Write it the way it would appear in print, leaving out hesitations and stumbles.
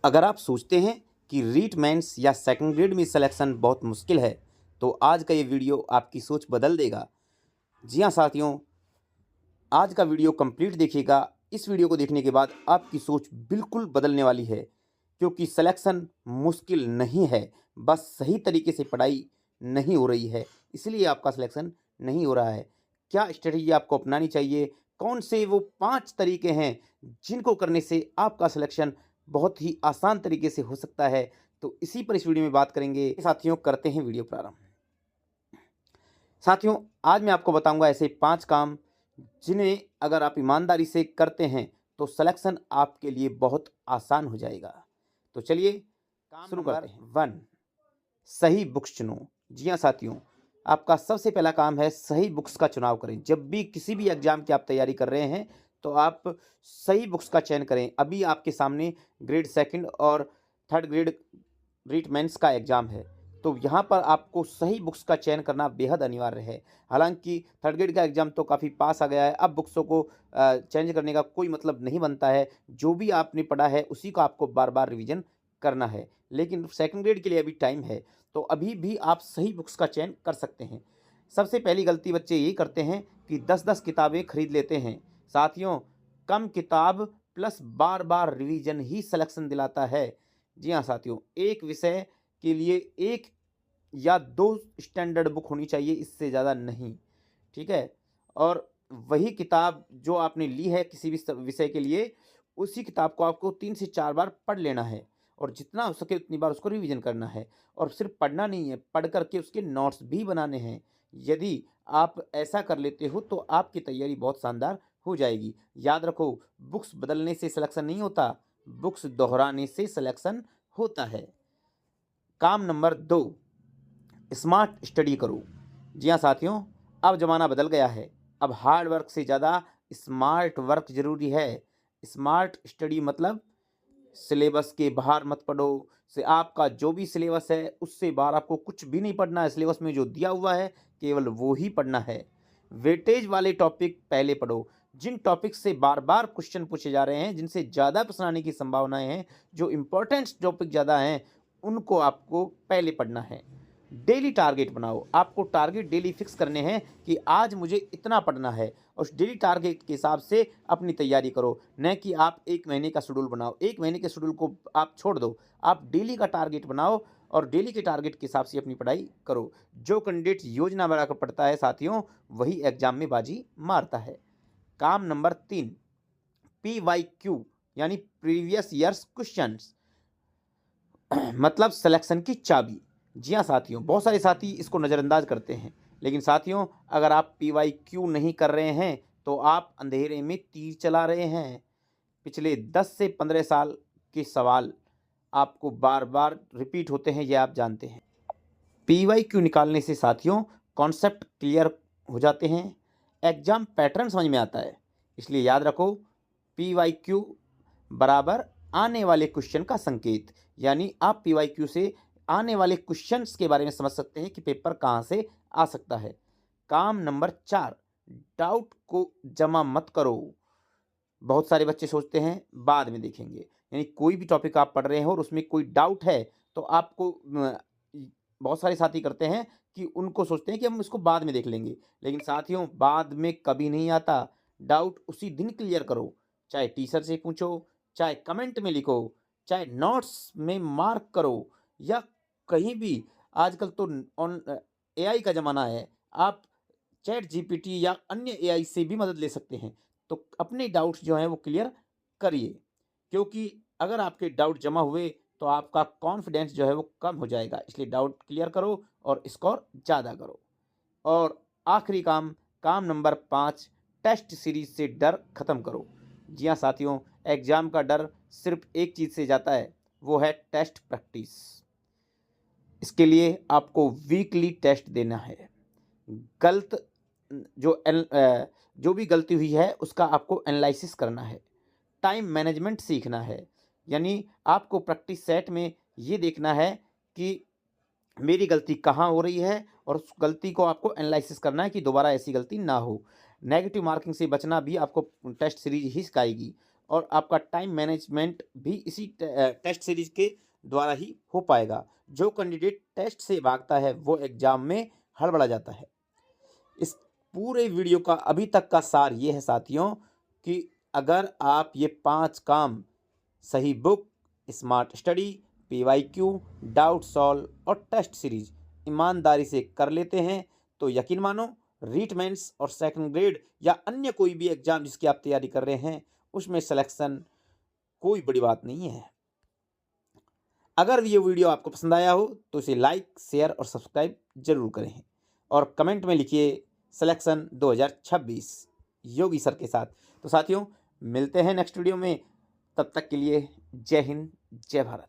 अगर आप सोचते हैं कि रीट मेंस या सेकंड ग्रेड में सिलेक्शन बहुत मुश्किल है, तो आज का ये वीडियो आपकी सोच बदल देगा। जी हाँ साथियों, आज का वीडियो कंप्लीट देखिएगा। इस वीडियो को देखने के बाद आपकी सोच बिल्कुल बदलने वाली है, क्योंकि सिलेक्शन मुश्किल नहीं है, बस सही तरीके से पढ़ाई नहीं हो रही है, इसलिए आपका सिलेक्शन नहीं हो रहा है। क्या स्ट्रेटजी आपको अपनानी चाहिए, कौन से वो 5 तरीके हैं जिनको करने से आपका सिलेक्शन बहुत ही आसान तरीके से हो सकता है, तो इसी पर इस वीडियो में बात करेंगे। साथियों, करते हैं वीडियो प्रारंभ। साथियों, आज मैं आपको बताऊंगा ऐसे 5 काम जिन्हें अगर आप ईमानदारी से करते हैं तो सिलेक्शन आपके लिए बहुत आसान हो जाएगा। तो चलिए काम शुरू करते हैं। 1, सही बुक्स चुनो। जी हाँ साथियों, आपका सबसे पहला काम है सही बुक्स का चुनाव करें। जब भी किसी भी एग्जाम की आप तैयारी कर रहे हैं तो आप सही बुक्स का चयन करें। अभी आपके सामने ग्रेड सेकंड और थर्ड ग्रेड रीट मेंस का एग्ज़ाम है, तो यहाँ पर आपको सही बुक्स का चयन करना बेहद अनिवार्य है। हालांकि थर्ड ग्रेड का एग्ज़ाम तो काफ़ी पास आ गया है, अब बुक्सों को चेंज करने का कोई मतलब नहीं बनता है। जो भी आपने पढ़ा है उसी को आपको बार बार रिवीजन करना है, लेकिन सेकंड ग्रेड के लिए अभी टाइम है, तो अभी भी आप सही बुक्स का चयन कर सकते हैं। सबसे पहली गलती बच्चे यही करते हैं कि 10-10 किताबें खरीद लेते हैं। साथियों, कम किताब प्लस बार बार रिवीजन ही सिलेक्शन दिलाता है। जी हाँ साथियों, एक विषय के लिए 1 या 2 स्टैंडर्ड बुक होनी चाहिए, इससे ज़्यादा नहीं, ठीक है? और वही किताब जो आपने ली है किसी भी विषय के लिए, उसी किताब को आपको 3 से 4 बार पढ़ लेना है और जितना हो सके उतनी बार उसको रिवीजन करना है। और सिर्फ पढ़ना नहीं है, पढ़ कर के उसके नोट्स भी बनाने हैं। यदि आप ऐसा कर लेते हो तो आपकी तैयारी बहुत शानदार हो जाएगी। याद रखो, बुक्स बदलने से सिलेक्शन नहीं होता, बुक्स दोहराने से सिलेक्शन होता है। काम नंबर 2, स्मार्ट स्टडी करो। जी हाँ साथियों, अब ज़माना बदल गया है। अब हार्ड वर्क से ज़्यादा स्मार्ट वर्क ज़रूरी है। स्मार्ट स्टडी मतलब सिलेबस के बाहर मत पढ़ो। से आपका जो भी सिलेबस है उससे बाहर आपको कुछ भी नहीं पढ़ना है। सिलेबस में जो दिया हुआ है केवल वो ही पढ़ना है। वेटेज वाले टॉपिक पहले पढ़ो। जिन टॉपिक से बार बार क्वेश्चन पूछे जा रहे हैं, जिनसे ज़्यादा प्रश्न आने की संभावनाएं हैं, जो इम्पोर्टेंट टॉपिक ज़्यादा हैं, उनको आपको पहले पढ़ना है। डेली टारगेट बनाओ। आपको टारगेट डेली फिक्स करने हैं कि आज मुझे इतना पढ़ना है, और उस डेली टारगेट के हिसाब से अपनी तैयारी करो, न कि आप 1 महीने का शेड्यूल बनाओ। 1 महीने के शेड्यूल को आप छोड़ दो, आप डेली का टारगेट बनाओ और डेली के टारगेट के हिसाब से अपनी पढ़ाई करो। जो कैंडिडेट योजना बनाकर पढ़ता है साथियों, वही एग्जाम में बाजी मारता है। काम नंबर 3, PYQ यानी प्रीवियस ईयर्स क्वेश्चंस, मतलब सिलेक्शन की चाबी। जी हाँ साथियों, बहुत सारे साथी इसको नज़रअंदाज करते हैं, लेकिन साथियों अगर आप PYQ नहीं कर रहे हैं तो आप अंधेरे में तीर चला रहे हैं। पिछले 10 से 15 साल के सवाल आपको बार बार रिपीट होते हैं, यह आप जानते हैं। PYQ निकालने से साथियों कॉन्सेप्ट क्लियर हो जाते हैं, एग्जाम पैटर्न समझ में आता है। इसलिए याद रखो, PYQ बराबर आने वाले क्वेश्चन का संकेत, यानी आप PYQ से आने वाले क्वेश्चंस के बारे में समझ सकते हैं कि पेपर कहाँ से आ सकता है। काम नंबर 4, डाउट को जमा मत करो। बहुत सारे बच्चे सोचते हैं बाद में देखेंगे, यानी कोई भी टॉपिक आप पढ़ रहे हो और उसमें कोई डाउट है तो आपको बहुत सारे साथी करते हैं कि उनको सोचते हैं कि हम इसको बाद में देख लेंगे, लेकिन साथियों बाद में कभी नहीं आता। डाउट उसी दिन क्लियर करो, चाहे टीचर से पूछो, चाहे कमेंट में लिखो, चाहे नोट्स में मार्क करो, या कहीं भी। आजकल तो ऑन AI का ज़माना है, आप चैट GPT या अन्य AI से भी मदद ले सकते हैं। तो अपने डाउट्स जो हैं वो क्लियर करिए, क्योंकि अगर आपके डाउट जमा हुए तो आपका कॉन्फिडेंस जो है वो कम हो जाएगा। इसलिए डाउट क्लियर करो और स्कोर ज़्यादा करो। और आखिरी काम, काम नंबर 5, टेस्ट सीरीज से डर खत्म करो। जी हाँ साथियों, एग्जाम का डर सिर्फ एक चीज़ से जाता है, वो है टेस्ट प्रैक्टिस। इसके लिए आपको वीकली टेस्ट देना है। गलत जो भी गलती हुई है उसका आपको एनालिसिस करना है। टाइम मैनेजमेंट सीखना है, यानी आपको प्रैक्टिस सेट में ये देखना है कि मेरी गलती कहाँ हो रही है, और उस गलती को आपको एनालिसिस करना है कि दोबारा ऐसी गलती ना हो। नेगेटिव मार्किंग से बचना भी आपको टेस्ट सीरीज ही सिखाएगी। और आपका टाइम मैनेजमेंट भी इसी टेस्ट सीरीज के द्वारा ही हो पाएगा। जो कैंडिडेट टेस्ट से भागता है वो एग्जाम में हड़बड़ा जाता है। इस पूरे वीडियो का अभी तक का सार ये है साथियों कि अगर आप ये 5 काम सही book, smart study, PYQ, doubt solve और टेस्ट सीरीज ईमानदारी से कर लेते हैं तो यकीन मानो रीट मेंस और सेकंड ग्रेड या अन्य कोई भी एग्जाम जिसकी आप तैयारी कर रहे हैं उसमें सिलेक्शन कोई बड़ी बात नहीं है। अगर ये वीडियो आपको पसंद आया हो तो इसे लाइक, शेयर और सब्सक्राइब जरूर करें और कमेंट में लिखिए सिलेक्शन 2026 योगी सर के साथ। तो साथियों मिलते हैं नेक्स्ट वीडियो में, तब तक के लिए जय हिंद, जय भारत।